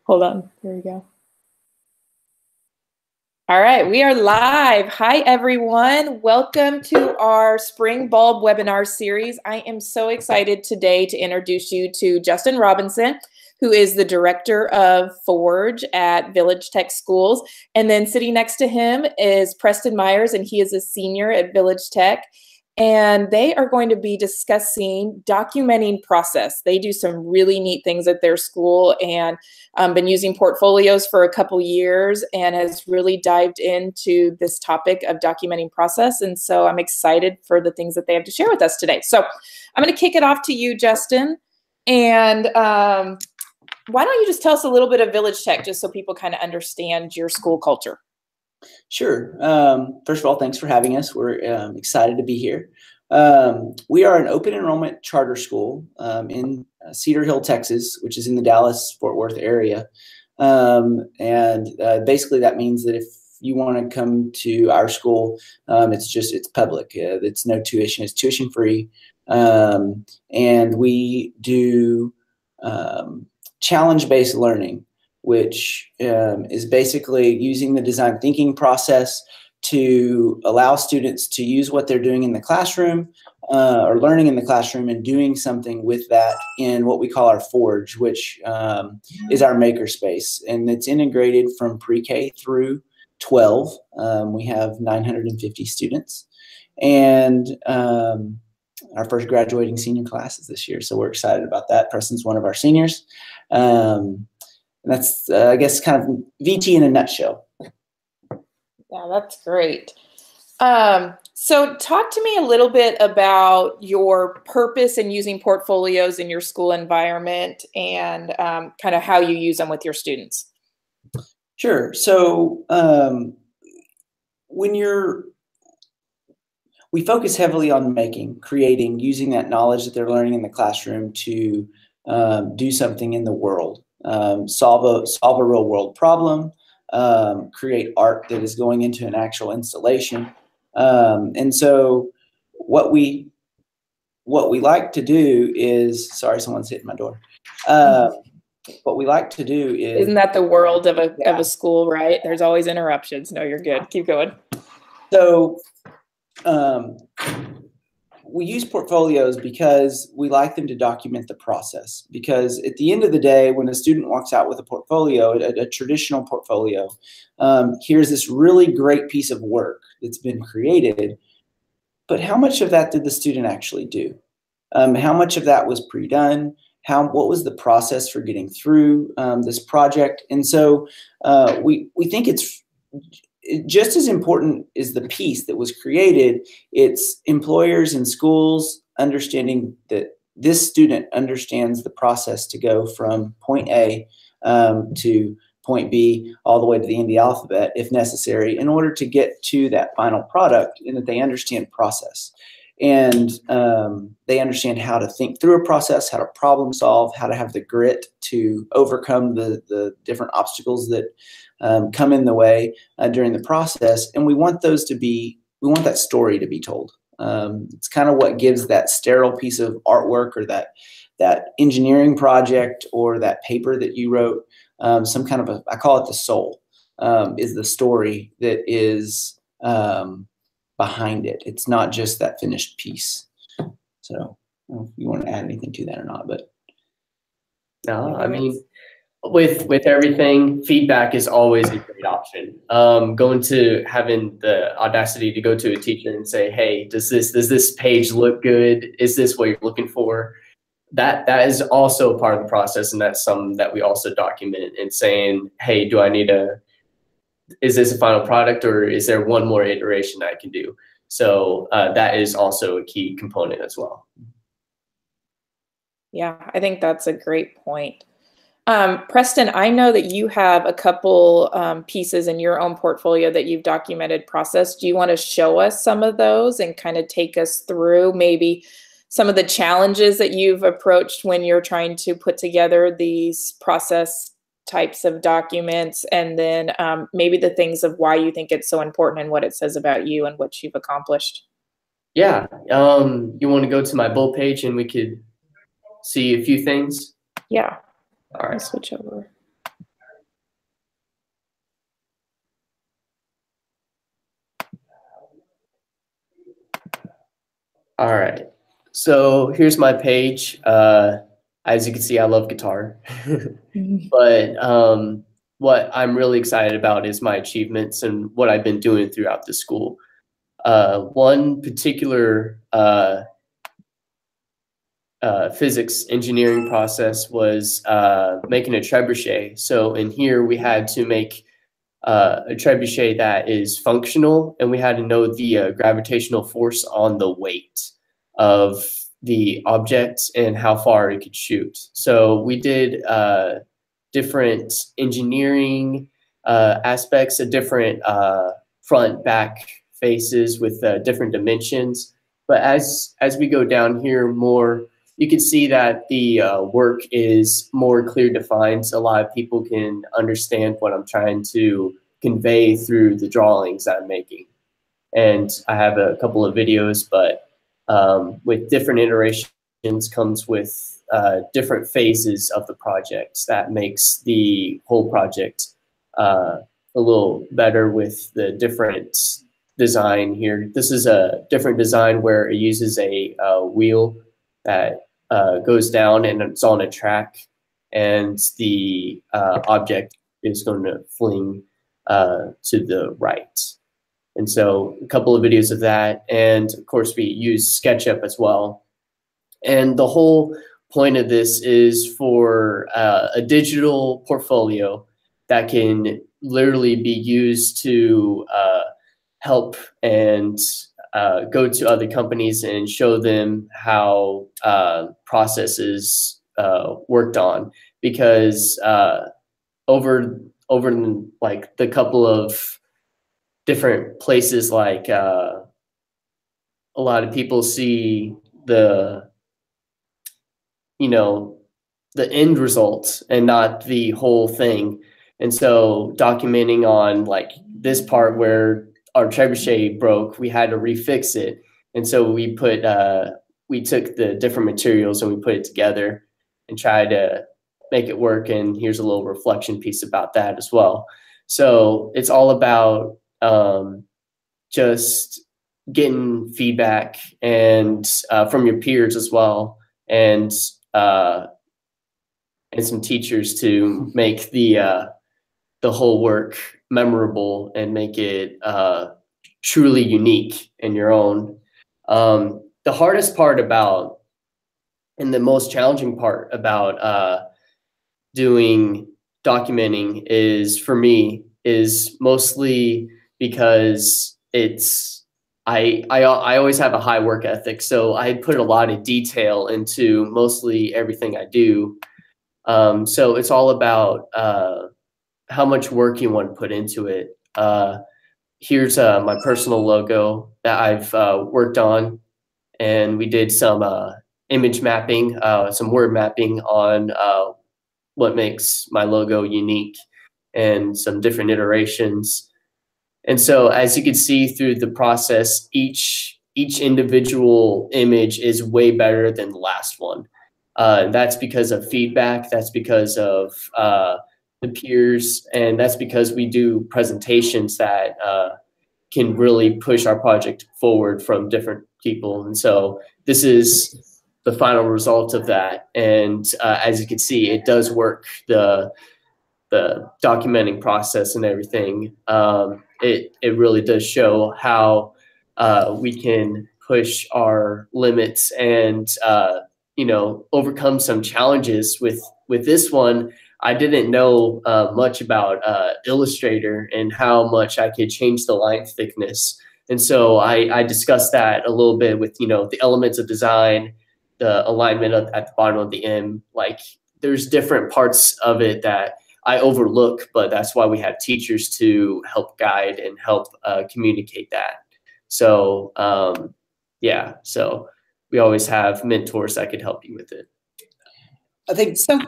Hold on. Here we go. All right, we are live. Hi, everyone. Welcome to our Spring Bulb webinar series. I am so excited today to introduce you to Justin Robinson, who is the director of Forge at Village Tech Schools. And then sitting next to him is Preston Myers, and he is a senior at Village Tech. And they are going to be discussing documenting process. They do some really neat things at their school and been using portfolios for a couple years and has really dived into this topic of documenting process. And so I'm excited for the things that they have to share with us today. So I'm going to kick it off to you, Justin. And why don't you just tell us a little bit of Village Tech, just so people kind of understand your school culture? Sure. First of all, thanks for having us. We're excited to be here. We are an open enrollment charter school in Cedar Hill, Texas, which is in the Dallas-Fort Worth area. Basically that means that if you want to come to our school, it's public. It's no tuition. It's tuition free. And we do challenge-based learning, which is basically using the design thinking process to allow students to use what they're doing in the classroom or learning in the classroom and doing something with that in what we call our Forge, which is our makerspace. And it's integrated from pre-K through 12. We have 950 students. And our first graduating senior class is this year, so we're excited about that. Preston's one of our seniors. That's, I guess, kind of VT in a nutshell. Yeah, that's great. So talk to me a little bit about your purpose in using portfolios in your school environment and kind of how you use them with your students. Sure. So we focus heavily on creating, using that knowledge that they're learning in the classroom to do something in the world. Solve a real world problem, create art that is going into an actual installation. And so what we like to do is, sorry, someone's hitting my door. What we like to do is, isn't that the world of a school, right? There's always interruptions. No, you're good. Keep going. So we use portfolios because we like them to document the process. Because at the end of the day, when a student walks out with a portfolio, a traditional portfolio, here's this really great piece of work that's been created. But how much of that did the student actually do? How much of that was pre-done? What was the process for getting through this project? And so we think it's just as important as the piece that was created. It's employers and schools understanding that this student understands the process to go from point A to point B all the way to the end of the alphabet, if necessary, in order to get to that final product, and that they understand process. And they understand how to think through a process, how to problem solve, how to have the grit to overcome the different obstacles that come in the way during the process. And we want that story to be told. It's kind of what gives that sterile piece of artwork or that engineering project or that paper that you wrote some kind of I call it the soul, is the story that is behind it. It's not just that finished piece. So I don't know if you want to add anything to that or not, but. No, I mean, with everything, feedback is always a great option. Going to having the audacity to go to a teacher and say, hey, does this page look good? Is this what you're looking for? That is also part of the process, and that's something that we also document and saying, hey, is this a final product, or is there one more iteration I can do? So that is also a key component as well. Yeah, I think that's a great point. Preston, I know that you have a couple pieces in your own portfolio that you've documented process. Do you want to show us some of those and kind of take us through maybe some of the challenges that you've approached when you're trying to put together these process types of documents, and then maybe the things of why you think it's so important and what it says about you and what you've accomplished? Yeah, you want to go to my Bulb page and we could see a few things? Yeah. All right. I'll switch over. All right. So here's my page. As you can see, I love guitar. But what I'm really excited about is my achievements and what I've been doing throughout the school. One particular physics engineering process was making a trebuchet. So in here, we had to make a trebuchet that is functional, and we had to know the gravitational force on the weight of the object and how far it could shoot. So we did different engineering aspects, different front, back faces with different dimensions. But as we go down here more, you can see that the work is more clear defined. So a lot of people can understand what I'm trying to convey through the drawings that I'm making. And I have a couple of videos, but with different iterations comes with different phases of the projects that makes the whole project a little better with the different design here. This is a different design where it uses a wheel that goes down and it's on a track, and the object is going to fling to the right. And so a couple of videos of that. And of course, we use SketchUp as well. And the whole point of this is for a digital portfolio that can literally be used to help and go to other companies and show them how processes worked on. Because over like the couple of different places, like a lot of people see the the end result and not the whole thing. And so documenting on like this part where our trebuchet broke, we had to refix it. And so we put we took the different materials and we put it together and tried to make it work. And here's a little reflection piece about that as well. So it's all about just getting feedback and from your peers as well, and some teachers to make the whole work memorable and make it truly unique in your own. The hardest part about, and the most challenging part about doing documenting is, for me, is mostly because I always have a high work ethic, so I put a lot of detail into mostly everything I do. So it's all about how much work you want to put into it. Here's my personal logo that I've worked on, and we did some image mapping, some word mapping on what makes my logo unique, and some different iterations. And so as you can see through the process, each individual image is way better than the last one. That's because of feedback. That's because of the peers. And that's because we do presentations that can really push our project forward from different people. And so this is the final result of that. And as you can see, it does work. The documenting process and everything, it really does show how we can push our limits and overcome some challenges. With this one, I didn't know much about Illustrator and how much I could change the line thickness. And so I discussed that a little bit with the elements of design, the alignment at the bottom of the M. Like, there's different parts of it that I overlook, but that's why we have teachers to help guide and help communicate that. So yeah, so we always have mentors that could help you with it. I think so.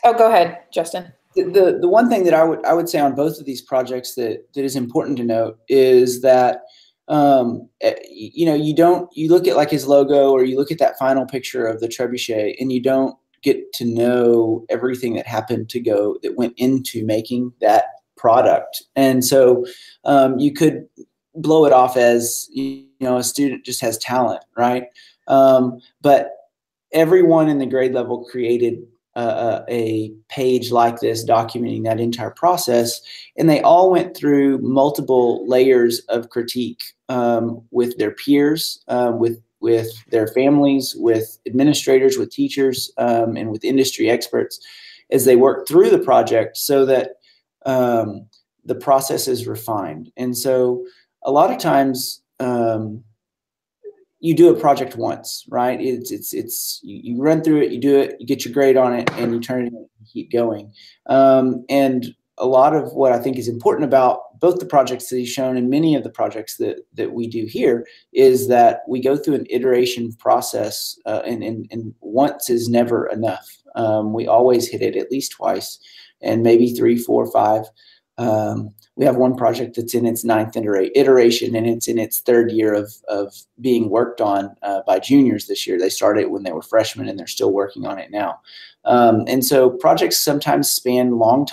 Go ahead, Justin. The one thing that I would say on both of these projects that is important to note is that you look at like his logo, or you look at that final picture of the trebuchet, and you don't get to know everything that went into making that product. And so you could blow it off as a student just has talent, right? But everyone in the grade level created a page like this documenting that entire process, and they all went through multiple layers of critique with their peers, with their families, with administrators, with teachers, and with industry experts as they worked through the project, so that the process is refined. And so a lot of times you do a project once, right? You run through it, you do it, you get your grade on it, and you turn it in and keep going. And a lot of what I think is important about both the projects that he's shown and many of the projects that we do here is that we go through an iteration process, and once is never enough. We always hit it at least twice, and maybe 3, 4, 5. We have one project that's in its 9th iteration, and it's in its 3rd year of being worked on by juniors this year. They started when they were freshmen, and they're still working on it now. And so projects sometimes span long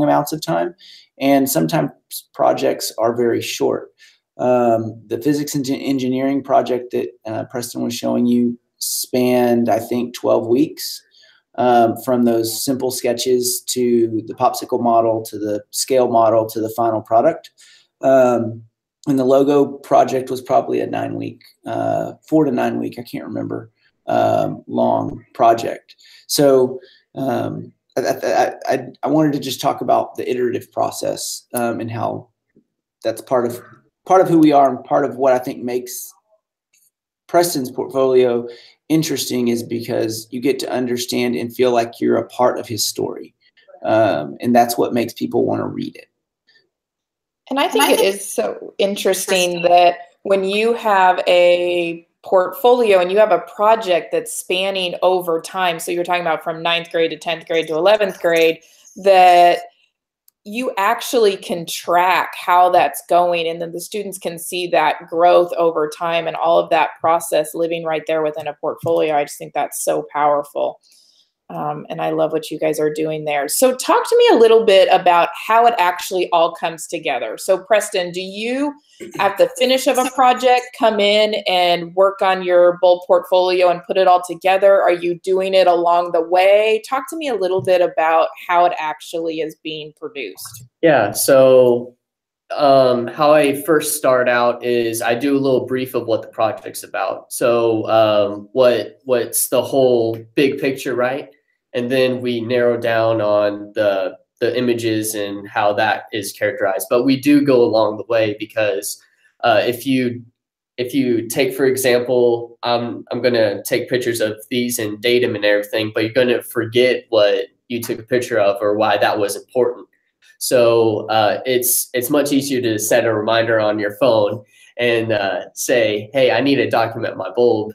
amounts of time, and sometimes projects are very short. The physics and engineering project that Preston was showing you spanned, I think, 12 weeks. From those simple sketches to the popsicle model, to the scale model, to the final product. And the logo project was probably a 9-week, 4 to 9 week, I can't remember, long project. So I wanted to just talk about the iterative process, and how that's part of who we are, and part of what I think makes Preston's portfolio interesting, is because you get to understand and feel like you're a part of his story. And that's what makes people want to read it. And I think it is so interesting that when you have a portfolio and you have a project that's spanning over time, so you're talking about from 9th grade to 10th grade to 11th grade, that you actually can track how that's going, and then the students can see that growth over time and all of that process living right there within a portfolio. I just think that's so powerful. And I love what you guys are doing there. So talk to me a little bit about how it actually all comes together. So Preston, do you, at the finish of a project, come in and work on your bulb portfolio and put it all together? Are you doing it along the way? Talk to me a little bit about how it actually is being produced. Yeah, so how I first start out is I do a little brief of what the project's about. So what's the whole big picture, right? And then we narrow down on the images and how that is characterized. But we do go along the way, because if you take, for example, I'm going to take pictures of these and date them and everything, but you're going to forget what you took a picture of or why that was important. So it's much easier to set a reminder on your phone and say, hey, I need to document my bulb.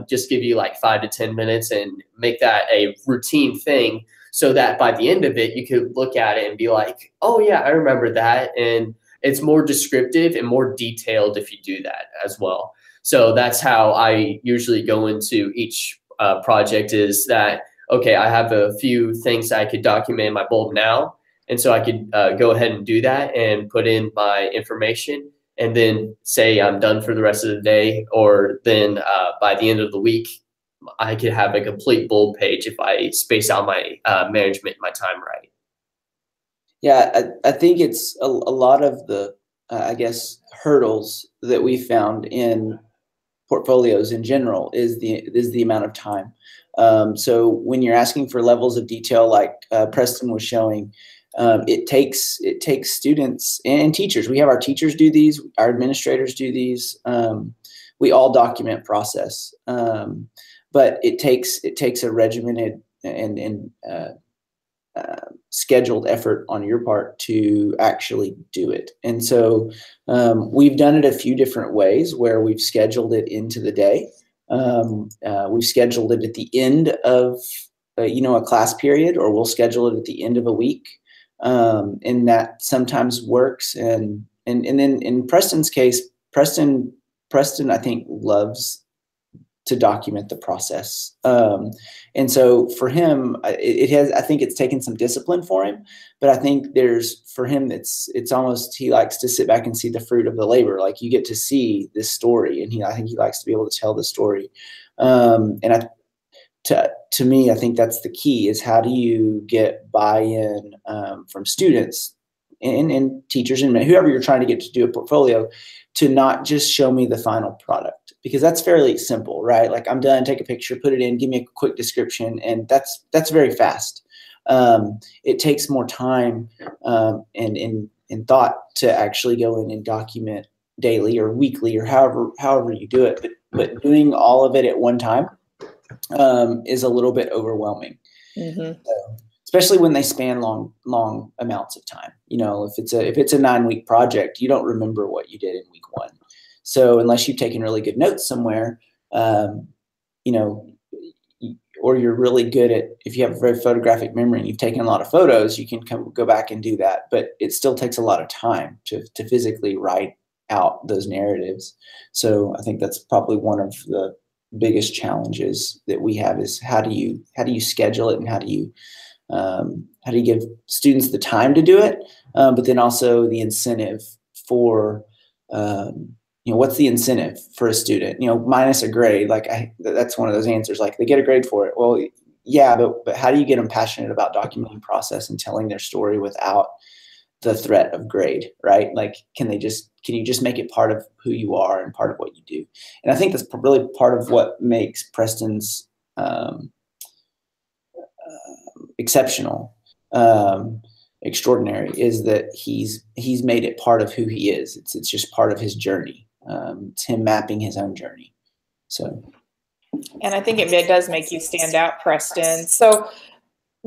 Just give you like 5 to 10 minutes and make that a routine thing, so that by the end of it, you could look at it and be like, oh yeah, I remember that. And it's more descriptive and more detailed if you do that as well. So that's how I usually go into each project, is that, okay, I have a few things I could document in my bulb now. And so I could go ahead and do that and put in my information, and then say I'm done for the rest of the day, or then by the end of the week, I could have a complete bulb page if I space out my management, my time right. Yeah, I think it's a lot of the, I guess, hurdles that we found in portfolios in general is the amount of time. So when you're asking for levels of detail, like Preston was showing, it takes students and teachers. We have our teachers do these, our administrators do these. We all document process, but it takes a regimented and scheduled effort on your part to actually do it. And so we've done it a few different ways, where we've scheduled it into the day. We've scheduled it at the end of a class period, or we'll schedule it at the end of a week. And that sometimes works. And then in Preston's case, Preston, I think, loves to document the process. And so for him, I think it's taken some discipline for him, but I think for him, it's almost, he likes to sit back and see the fruit of the labor. Like, you get to see this story, and I think he likes to be able to tell the story. To me, I think that's the key, is how do you get buy-in from students and teachers and whoever you're trying to get to do a portfolio, to not just show me the final product, because that's fairly simple, right? Like, I'm done, take a picture, put it in, give me a quick description, and that's very fast. It takes more time and thought to actually go in and document daily or weekly or however you do it. But doing all of it at one time is a little bit overwhelming. So, especially when they span long amounts of time. If it's a 9-week project, you don't remember what you did in week 1. So unless you've taken really good notes somewhere, or you're really good at, if you have a very photographic memory and you've taken a lot of photos, you can go back and do that. But it still takes a lot of time to physically write out those narratives. So I think that's probably one of the biggest challenges that we have, is how do you schedule it, and how do you give students the time to do it, but then also the incentive for, what's the incentive for a student, minus a grade. Like, that's one of those answers, like, they get a grade for it. Well, yeah, but how do you get them passionate about documenting process and telling their story without the threat of grade, right? Like, can you just make it part of who you are and part of what you do? And I think that's really part of what makes Preston's exceptional, extraordinary, is that he's made it part of who he is. It's just part of his journey. It's him mapping his own journey. So, and I think it does make you stand out, Preston. So,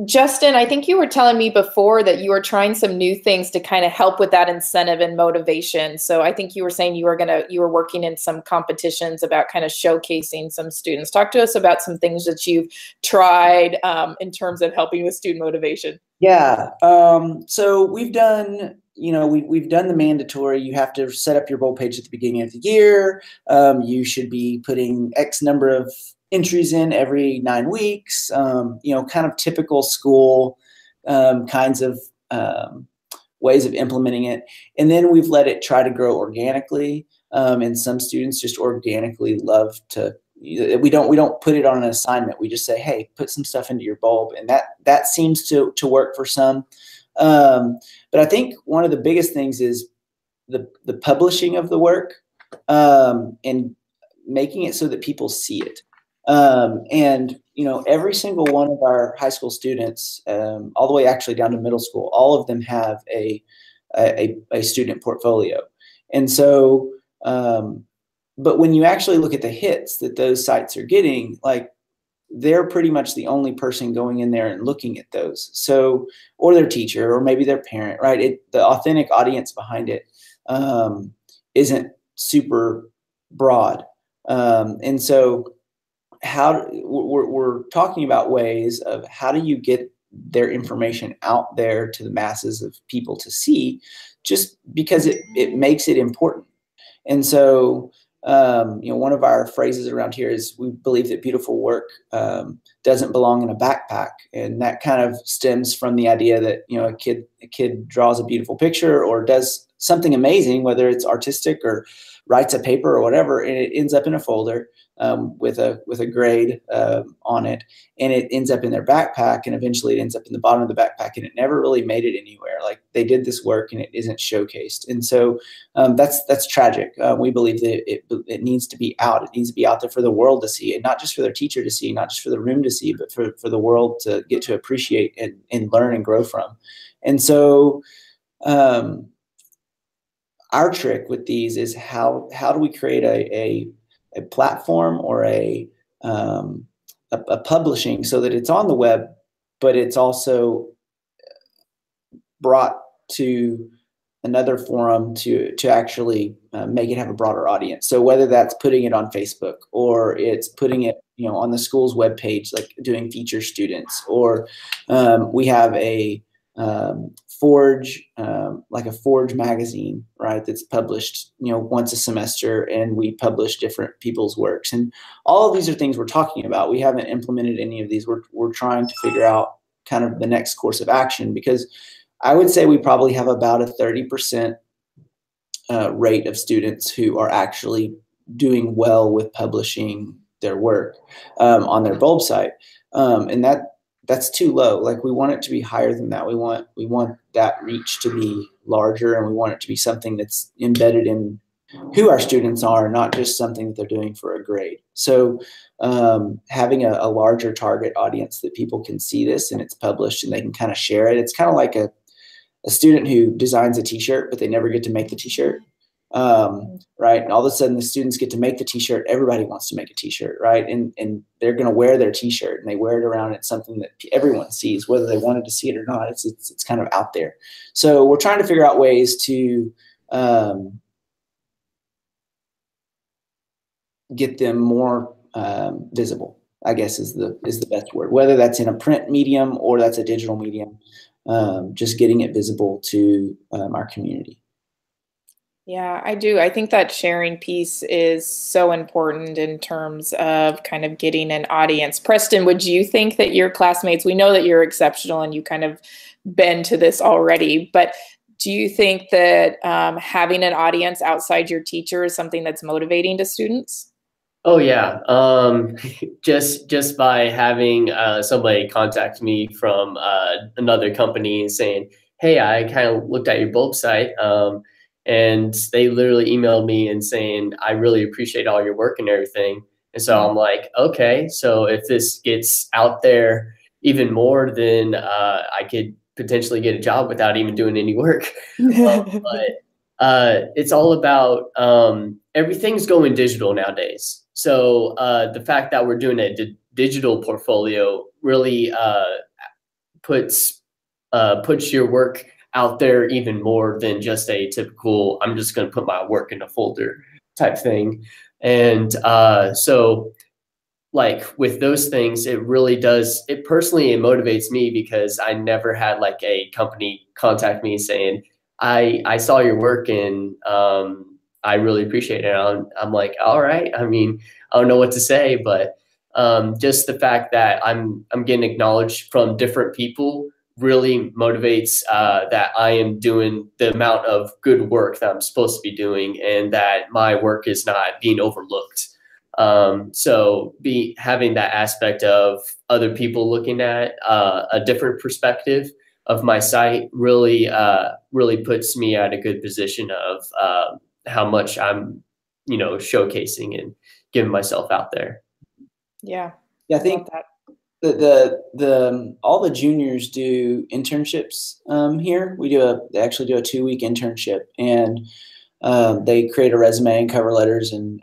Justin, I think you were telling me before that you were trying some new things to kind of help with that incentive and motivation. So I think you were saying you were working in some competitions about kind of showcasing some students. Talk to us about some things that you've tried in terms of helping with student motivation. Yeah. So we've done, we've done the mandatory. You have to set up your bowl page at the beginning of the year. You should be putting X number of entries in every 9 weeks, kind of typical school kinds of ways of implementing it. And then we've let it try to grow organically. And some students just organically love to, we don't put it on an assignment. We just say, hey, put some stuff into your bulb. And that seems to work for some. But I think one of the biggest things is the publishing of the work, and making it so that people see it. And every single one of our high school students, all the way actually down to middle school, all of them have a student portfolio. And so, but when you actually look at the hits that those sites are getting, like, they're pretty much the only person going in there and looking at those. So, or their teacher, or maybe their parent, right? The authentic audience behind it isn't super broad. And so we're talking about ways of how do you get their information out there to the masses of people to see, just because it makes it important. And so, one of our phrases around here is, we believe that beautiful work doesn't belong in a backpack. And that kind of stems from the idea that, a kid draws a beautiful picture or does something amazing, whether it's artistic or writes a paper or whatever, and it ends up in a folder with a grade on it, and it ends up in their backpack, and eventually it ends up in the bottom of the backpack, and it never really made it anywhere. Like, they did this work and it isn't showcased. And so that's tragic. We believe that it needs to be out. It needs to be out there for the world to see, and not just for their teacher to see, not just for the room to see, but for the world to get to appreciate and learn and grow from. And so our trick with these is how do we create a platform or a publishing so that it's on the web, but it's also brought to another forum to actually make it have a broader audience. So whether that's putting it on Facebook, or it's putting it on the school's webpage, like doing feature students, or we have a Forge, like a Forge magazine, right? That's published, once a semester, and we publish different people's works. And all of these are things we're talking about. We haven't implemented any of these. We're trying to figure out kind of the next course of action, because I would say we probably have about a 30% rate of students who are actually doing well with publishing their work on their bulb site, and that's too low. Like, we want it to be higher than that. We want that reach to be larger, and we want it to be something that's embedded in who our students are, not just something that they're doing for a grade. So having a larger target audience that people can see this and it's published and they can kind of share it. It's kind of like a student who designs a t-shirt, but they never get to make the t-shirt. Right. And all of a sudden the students get to make the t-shirt. Everybody wants to make a t-shirt, right? And they're going to wear their t-shirt, and they wear it around. It's something that everyone sees, whether they wanted to see it or not. It's kind of out there. So we're trying to figure out ways to get them more visible, I guess is the best word, whether that's in a print medium or that's a digital medium, just getting it visible to our community. Yeah, I do. I think that sharing piece is so important in terms of kind of getting an audience. Preston, would you think that your classmates, we know that you're exceptional and you kind of been to this already, but do you think that having an audience outside your teacher is something that's motivating to students? Oh yeah, just by having somebody contact me from another company and saying, "Hey, I kind of looked at your bulb site," and they literally emailed me and saying, "I really appreciate all your work and everything." And so I'm like, okay, so if this gets out there even more, then I could potentially get a job without even doing any work. But it's all about everyth's going digital nowadays. So the fact that we're doing a digital portfolio really puts your work out there even more than just a typical, I'm just going to put my work in a folder type thing. And so like with those things, it really does, it motivates me, because I never had like a company contact me saying, I saw your work and I really appreciate it. I'm like, all right. I mean, I don't know what to say, but just the fact that I'm getting acknowledged from different people really motivates that I am doing the amount of good work that I'm supposed to be doing, and that my work is not being overlooked. So having that aspect of other people looking at a different perspective of my site really puts me at a good position of how much I'm, showcasing and giving myself out there. Yeah. Yeah, I think the all the juniors do internships here. They actually do a 2-week internship, and they create a resume and cover letters and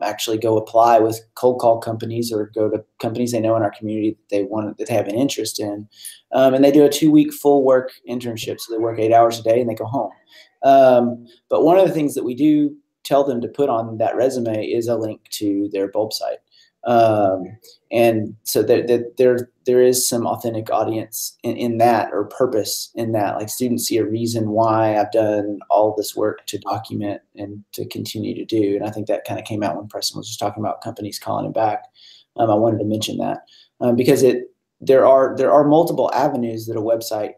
actually go apply with cold call companies, or go to companies they know in our community that they have an interest in. And they do a 2-week full work internship. So they work 8 hours a day and they go home. But one of the things that we do tell them to put on that resume is a link to their bulb site. And so there is some authentic audience in that, or purpose in that. Like, students see a reason why I've done all this work to document and to continue to do. And I think that kind of came out when Preston was just talking about companies calling him back. I wanted to mention that because there are multiple avenues that a website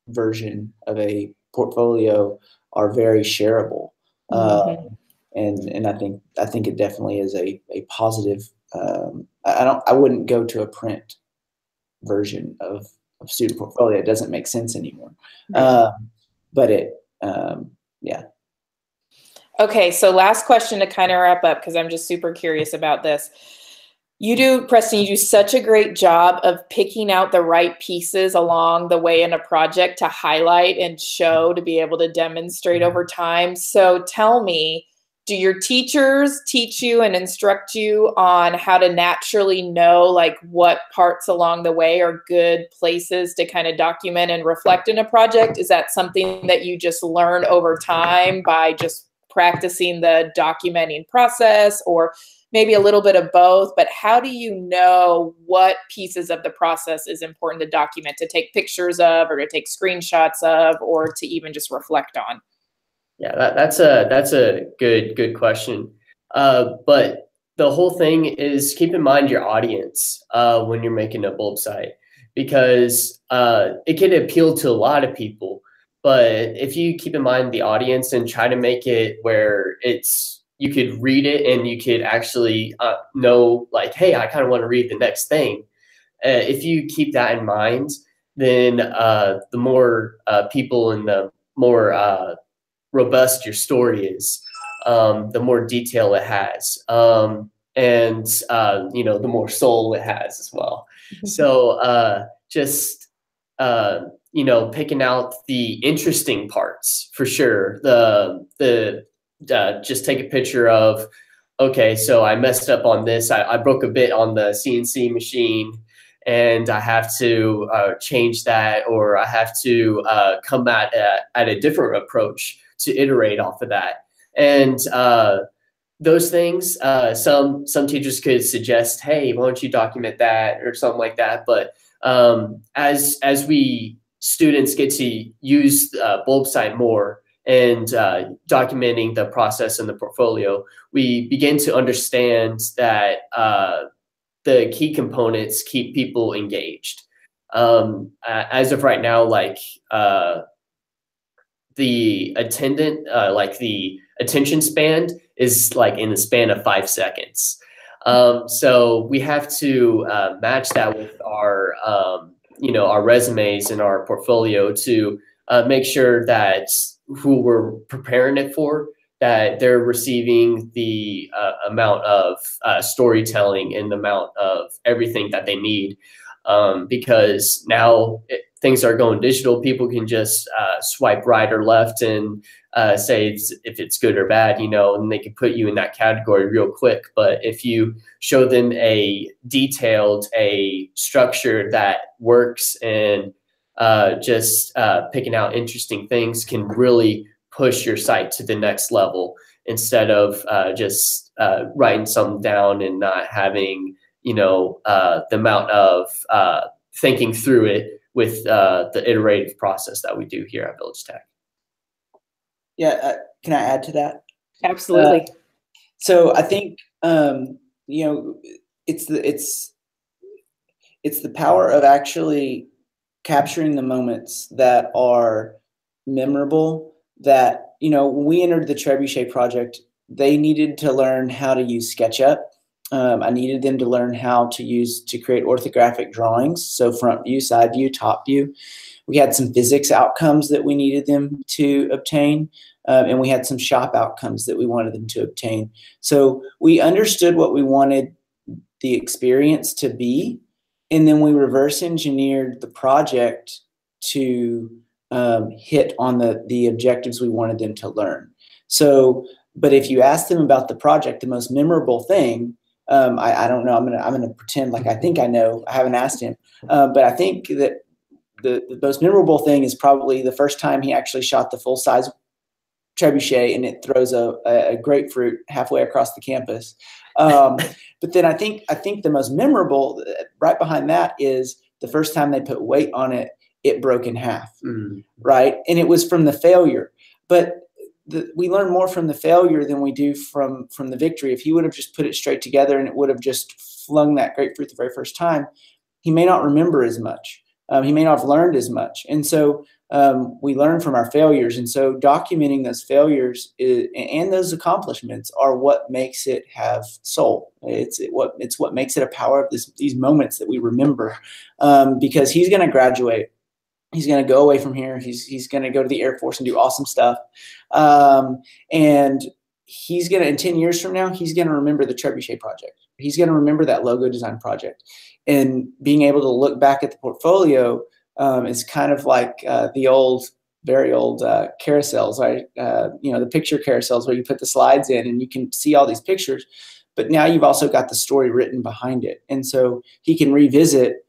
version of a portfolio are very shareable. And I think it definitely is a positive. I wouldn't go to a print version of student portfolio. It doesn't make sense anymore. But yeah. Okay, so last question to kind of wrap up, because I'm just super curious about this. Preston, you do such a great job of picking out the right pieces along the way in a project to highlight and show, to be able to demonstrate over time. So tell me, do your teachers teach you and instruct you on how to naturally know like what parts along the way are good places to kind of document and reflect in a project? Is that something that you just learn over time by just practicing the documenting process, or maybe a little bit of both, but how do you know what pieces of the process is important to document, to take pictures of, or to take screenshots of, or to even just reflect on? Yeah, that's a good question. But the whole thing is keep in mind your audience when you're making a bulb site, because it can appeal to a lot of people. But if you keep in mind the audience and try to make it where you could read it and you could actually know, like, hey, I kind of want to read the next thing. If you keep that in mind, then the more people and the more robust your story is, the more detail it has, and the more soul it has as well. So just picking out the interesting parts for sure. Just take a picture of, okay, so I messed up on this. I broke a bit on the CNC machine, and I have to change that, or I have to come at a different approach to iterate off of that. And those things, some teachers could suggest, hey, why don't you document that or something like that. But as we students get to use bulb site more and documenting the process in the portfolio, we begin to understand that the key components keep people engaged. As of right now, like the attention span is like in the span of 5 seconds. So we have to match that with our resumes and our portfolio to make sure that who we're preparing it for, that they're receiving the amount of storytelling and the amount of everything that they need. Because now things are going digital. People can just swipe right or left and say if it's good or bad, and they can put you in that category real quick. But if you show them a structure that works, and just picking out interesting things can really push your site to the next level, instead of just writing something down and not having the amount of thinking through it with the iterative process that we do here at Village Tech. Yeah, can I add to that? Absolutely. So I think it's the power of actually capturing the moments that are memorable. That when we entered the Trebuchet project, they needed to learn how to use SketchUp. I needed them to learn how to create orthographic drawings. So front view, side view, top view. We had some physics outcomes that we needed them to obtain. And we had some shop outcomes that we wanted them to obtain. So we understood what we wanted the experience to be. And then we reverse engineered the project to hit on the objectives we wanted them to learn. So, but if you ask them about the project, the most memorable thing, I don't know. I'm gonna pretend like I think I know. I haven't asked him, but I think that the most memorable thing is probably the first time he actually shot the full size trebuchet and it throws a grapefruit halfway across the campus. But then I think the most memorable right behind that is the first time they put weight on it, it broke in half, right? And it was from the failure. But we learn more from the failure than we do from the victory. If he would have just put it straight together and it would have just flung that grapefruit the very first time, he may not remember as much. He may not have learned as much. And so we learn from our failures. And so documenting those failures and those accomplishments are what makes it have soul. It's what makes it a power of these moments that we remember, because he's going to graduate. He's going to go away from here. He's going to go to the Air Force and do awesome stuff. And he's going to, in 10 years from now, he's going to remember the Trebuchet project. He's going to remember that logo design project. And being able to look back at the portfolio is kind of like the very old carousels, right? The picture carousels where you put the slides in and you can see all these pictures. But now you've also got the story written behind it. And so he can revisit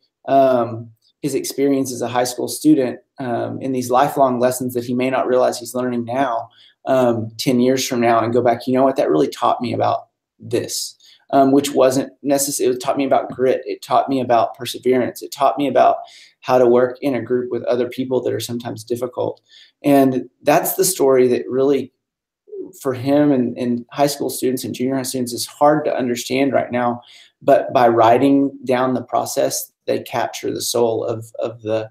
his experience as a high school student in these lifelong lessons that he may not realize he's learning now, 10 years from now, and go back, you know what, that really taught me about this. which wasn't necessary. It taught me about grit. It taught me about perseverance. It taught me about how to work in a group with other people that are sometimes difficult. And that's the story that really, for him and high school students and junior high students, is hard to understand right now. But by writing down the process, they capture the soul of the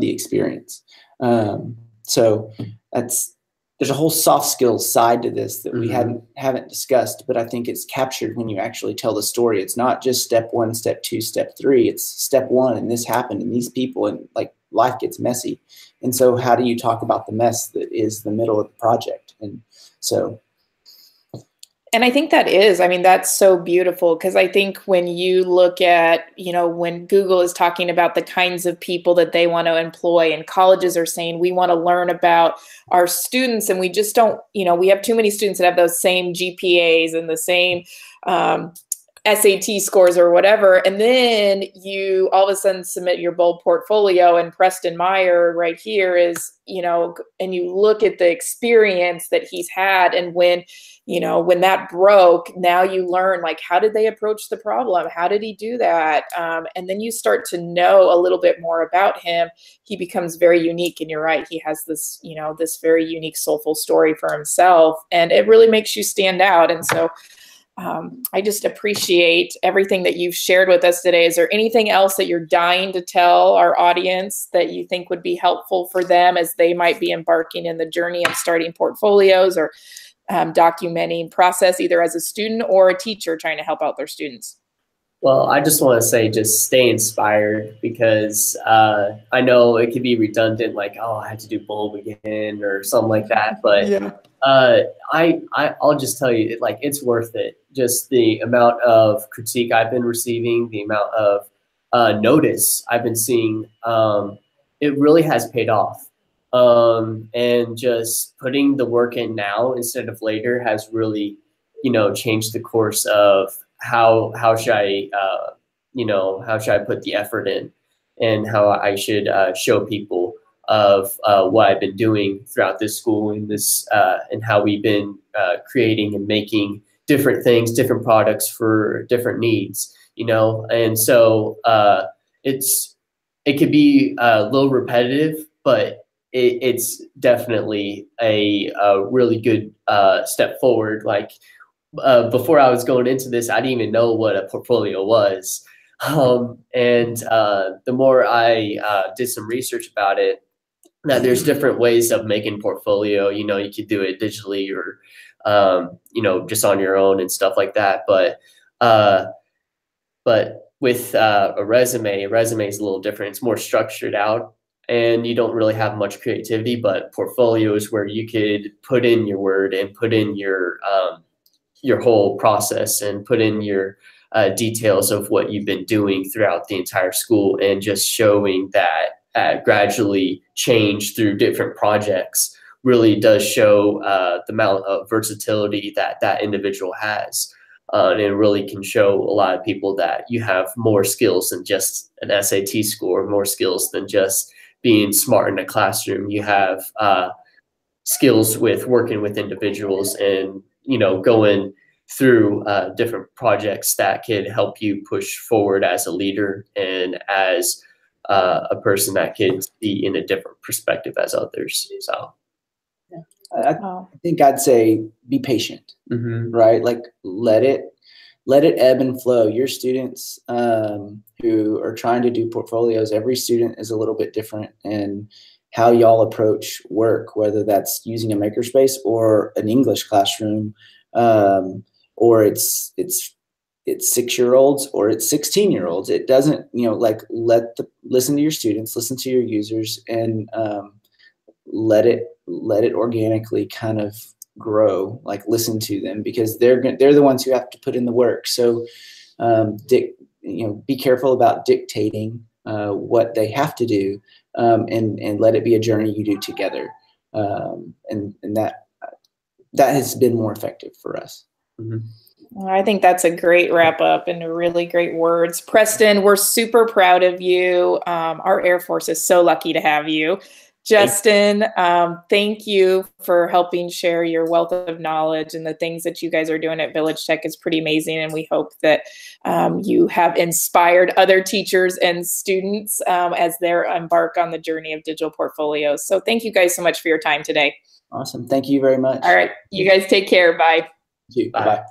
experience. So there's a whole soft skills side to this that we haven't discussed, but I think it's captured when you actually tell the story. It's not just step 1, step 2, step 3. It's step 1, and this happened, and these people, and like life gets messy. And so how do you talk about the mess that is the middle of the project? And so. And I think that's so beautiful, because I think when you look at, when Google is talking about the kinds of people that they want to employ, and colleges are saying we want to learn about our students, and we just don't, we have too many students that have those same GPAs and the same SAT scores or whatever, and then you all of a sudden submit your bold portfolio, and Preston Myers right here is, and you look at the experience that he's had, and when that broke, now you learn, like, how did they approach the problem? How did he do that? And then you start to know a little bit more about him. He becomes very unique, and you're right. He has this, this very unique, soulful story for himself, and it really makes you stand out. And so I just appreciate everything that you've shared with us today. Is there anything else that you're dying to tell our audience that you think would be helpful for them as they might be embarking in the journey of starting portfolios or documenting process, either as a student or a teacher trying to help out their students? Well, I just want to say, just stay inspired, because I know it can be redundant, like, oh, I had to do bulb again or something like that. But yeah. I'll just tell you, it's worth it. Just the amount of critique I've been receiving, the amount of notice I've been seeing, it really has paid off. And just putting the work in now instead of later has really, changed the course of how should I, how should I put the effort in, and how I should show people of what I've been doing throughout this school, and this and how we've been creating and making different things, different products for different needs, and so it could be a little repetitive, but it's definitely a really good step forward. Like, before I was going into this, I didn't even know what a portfolio was. And the more I did some research about it, that there's different ways of making portfolio. You could do it digitally or, just on your own and stuff like that. But with a resume is a little different. It's more structured out, and you don't really have much creativity. But portfolio is where you could put in your word and put in your whole process, and put in your details of what you've been doing throughout the entire school, and just showing that gradually change through different projects really does show the amount of versatility that individual has. And it really can show a lot of people that you have more skills than just an SAT score, more skills than just being smart in a classroom. You have skills with working with individuals, and going through different projects that could help you push forward as a leader, and as a person that could be in a different perspective as others. So I think I'd say be patient, right? Like, let it ebb and flow. Your students who are trying to do portfolios, every student is a little bit different, and how y'all approach work, whether that's using a makerspace or an English classroom, or it's 6-year-olds or it's 16-year-olds. It doesn't, listen to your students, listen to your users, and let it organically kind of grow. Like, listen to them, because they're the ones who have to put in the work. So be careful about dictating what they have to do, and let it be a journey you do together. And that has been more effective for us. Well, I think that's a great wrap up and really great words. Preston, we're super proud of you. Our Air Force is so lucky to have you. Justin, thank you for helping share your wealth of knowledge, and the things that you guys are doing at Village Tech is pretty amazing. And we hope that you have inspired other teachers and students as they embark on the journey of digital portfolios. So thank you guys so much for your time today. Awesome. Thank you very much. All right. You guys take care. Bye. Thank you. Bye-bye.